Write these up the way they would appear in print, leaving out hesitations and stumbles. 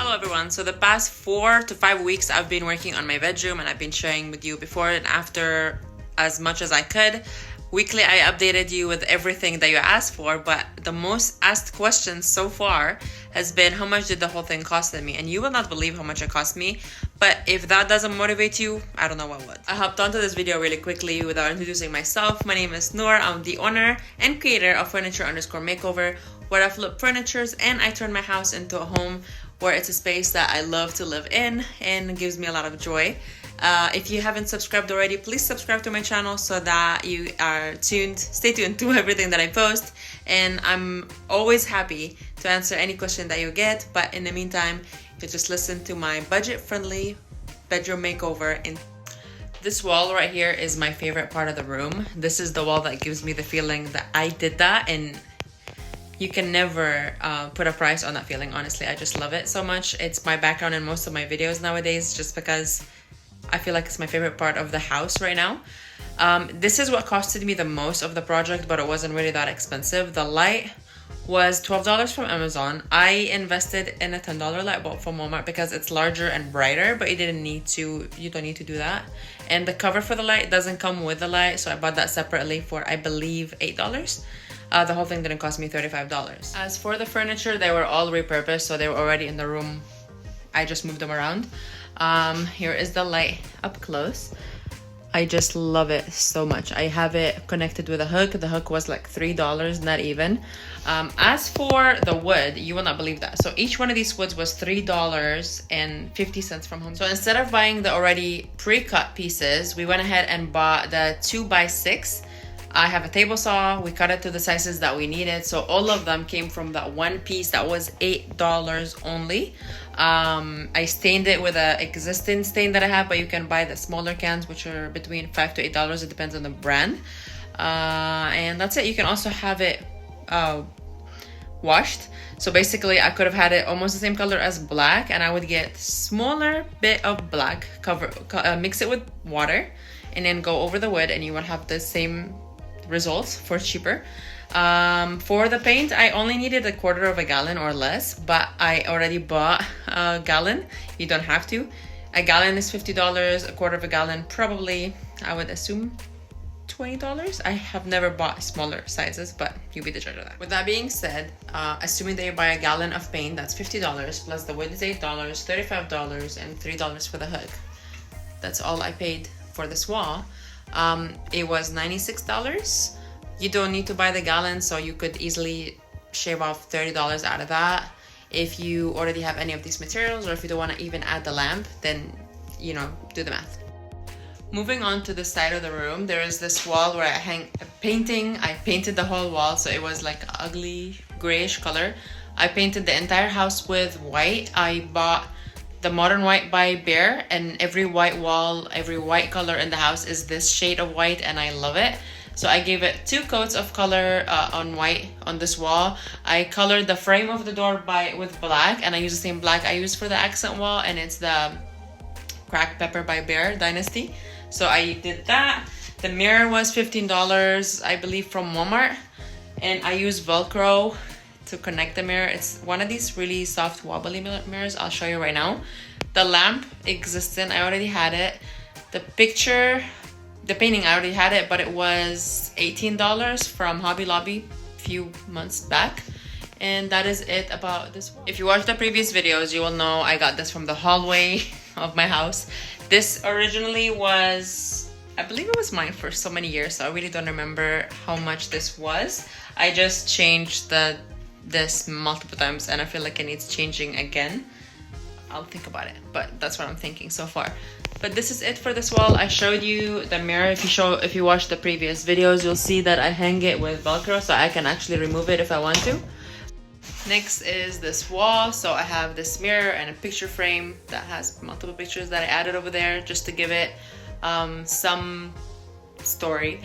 Hello everyone. So the past 4 to 5 weeks I've been working on my bedroom, and I've been sharing with you before and after as much as I could. Weekly I updated you with everything that you asked for, but the most asked question so far has been how much did the whole thing cost me? And you will not believe how much it cost me. But if that doesn't motivate you, I don't know what would. I hopped onto this video really quickly without introducing myself. My name is Noor. I'm the owner and creator of Furniture_Makeover, where I flip furnitures and I turn my house into a home where it's a space that I love to live in and gives me a lot of joy. If you haven't subscribed already, please subscribe to my channel so that you are stay tuned to everything that I post. And I'm always happy to answer any question that you get. But in the meantime, you just listen to my budget-friendly bedroom makeover. And this wall right here is my favorite part of the room. This is the wall that gives me the feeling that I did that, and you can never put a price on that feeling. Honestly, I just love it so much. It's my background in most of my videos nowadays, just because I feel like it's my favorite part of the house right now. This is what costed me the most of the project, but it wasn't really that expensive. The light was $12 from Amazon. I invested in a $10 light bulb from Walmart because it's larger and brighter, but you don't need to do that. And the cover for the light doesn't come with the light, so I bought that separately for, I believe, $8. The whole thing didn't cost me $35. As for the furniture, they were all repurposed, so they were already in the room. I just moved them around. Here is the light up close. I just love it so much. I have it connected with a hook. The hook was like $3, not even. As for the wood, you will not believe that. So each one of these woods was $3.50 from Home. So instead of buying the already pre-cut pieces, we went ahead and bought the 2x6. I have a table saw. We cut it to the sizes that we needed. So all of them came from that one piece that was $8 only. I stained it with an existing stain that I have, but you can buy the smaller cans, which are between $5 to $8. It depends on the brand. And that's it. You can also have it washed. So basically I could have had it almost the same color as black, and I would get smaller bit of black, mix it with water, and then go over the wood, and you would have the same results for cheaper. For the paint, I only needed 1/4 gallon or less, but I already bought a gallon. You don't have to. A gallon is $50. 1/4 gallon, probably, I would assume, $20. I have never bought smaller sizes, but you be the judge of that. With that being said, assuming that you buy a gallon of paint, that's $50, plus the wood is $8, $35, and $3 for the hook. That's all I paid for this wall. It was $96. You don't need to buy the gallon, so you could easily shave off $30 out of that. If you already have any of these materials, or if you don't want to even add the lamp, then, you know, do the math. Moving on to the side of the room, there is this wall where I hang a painting. I painted the whole wall, so it was like ugly grayish color. I painted the entire house with white. I bought the Modern White by Behr, and every white wall, every white color in the house is this shade of white, and I love it. So I gave it 2 coats of color on white on this wall. I colored the frame of the door with black, and I use the same black I used for the accent wall, and it's the Cracked Pepper by Behr Dynasty. So I did that. The mirror was $15, I believe, from Walmart, and I used Velcro to connect the mirror. It's one of these really soft wobbly mirrors. I'll show you right now. The lamp existed. I already had it. The painting, I already had it, but it was $18 from Hobby Lobby a few months back. And that is it about this one. If you watched the previous videos, you will know I got this from the hallway of my house. This originally was, I believe it was mine for so many years, so I really don't remember how much this was. I just changed this multiple times, and I feel like it needs changing again. I'll think about it, but that's what I'm thinking so far. But this is it for this wall. I showed you the mirror. If you watch the previous videos, you'll see that I hang it with Velcro, so I can actually remove it if I want to. Next is this wall. So I have this mirror and a picture frame that has multiple pictures that I added over there just to give it some story.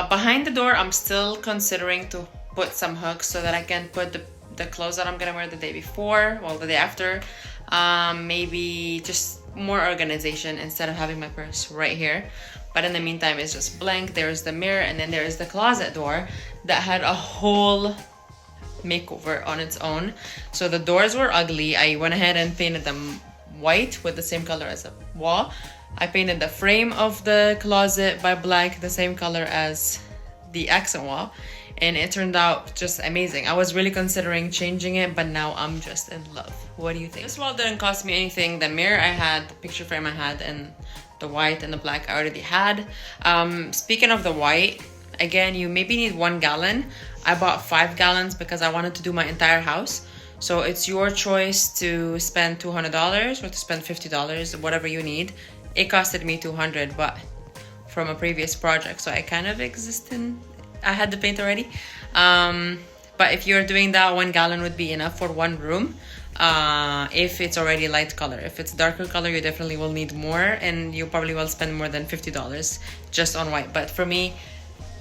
Behind the door, I'm still considering to put some hooks so that I can put the clothes that I'm gonna wear the day before, well, the day after. Maybe just more organization instead of having my purse right here. But in the meantime, it's just blank. There's the mirror, and then there's the closet door that had a hole makeover on its own. So the doors were ugly. I went ahead and painted them white with the same color as the wall. I painted the frame of the closet by black, the same color as the accent wall, and it turned out just amazing. I was really considering changing it, but now I'm just in love. What do you think? This wall didn't cost me anything. The mirror I had, the picture frame I had, and the white and the black I already had. Speaking of the white, again, you maybe need 1 gallon. I bought 5 gallons because I wanted to do my entire house. So it's your choice to spend $200 or to spend $50, whatever you need. It costed me $200, but from a previous project, so I kind of I had the paint already. But if you're doing that, 1 gallon would be enough for 1 room. If it's already light color. If it's darker color, you definitely will need more, and you probably will spend more than $50 just on white. But for me,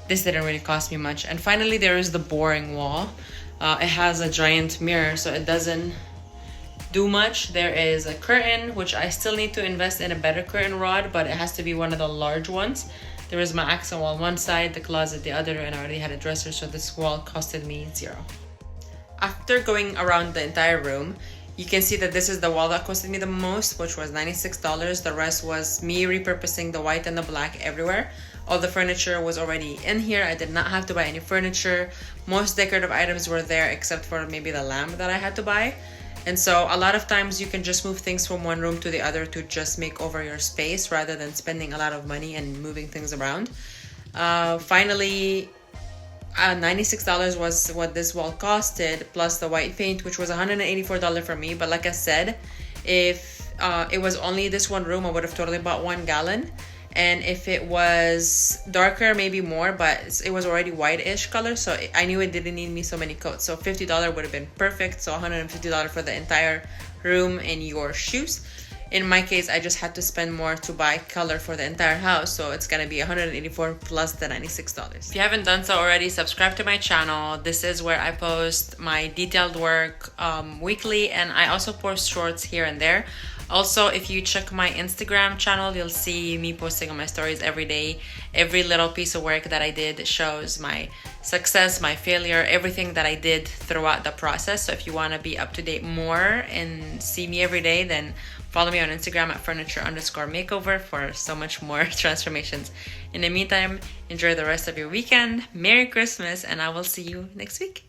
this didn't really cost me much. And finally, there is the boring wall. It has a giant mirror, so it doesn't do much. There is a curtain, which I still need to invest in a better curtain rod, but it has to be one of the large ones. There is my accent wall one side, the closet the other, and I already had a dresser, so this wall costed me $0. After going around the entire room, you can see that this is the wall that costed me the most, which was $96. The rest was me repurposing the white and the black everywhere. All the furniture was already in here. I did not have to buy any furniture. Most decorative items were there except for maybe the lamp that I had to buy. And so a lot of times you can just move things from one room to the other to just make over your space rather than spending a lot of money and moving things around. Finally, $96 was what this wall costed, plus the white paint, which was $184 for me. But like I said, if it was only this one room, I would have totally bought 1 gallon. And if it was darker, maybe more, but it was already white-ish color, so I knew it didn't need me so many coats. So $50 would have been perfect. So $150 for the entire room and your shoes. In my case, I just had to spend more to buy color for the entire house, so it's gonna be $184 plus the $96. If you haven't done so already, subscribe to my channel. This is where I post my detailed work weekly, and I also post shorts here and there. Also, if you check my Instagram channel, you'll see me posting on my stories every day. Every little piece of work that I did shows my success, my failure, everything that I did throughout the process. So if you want to be up to date more and see me every day, then follow me on Instagram at furniture_makeover for so much more transformations. In the meantime, enjoy the rest of your weekend. Merry Christmas, and I will see you next week.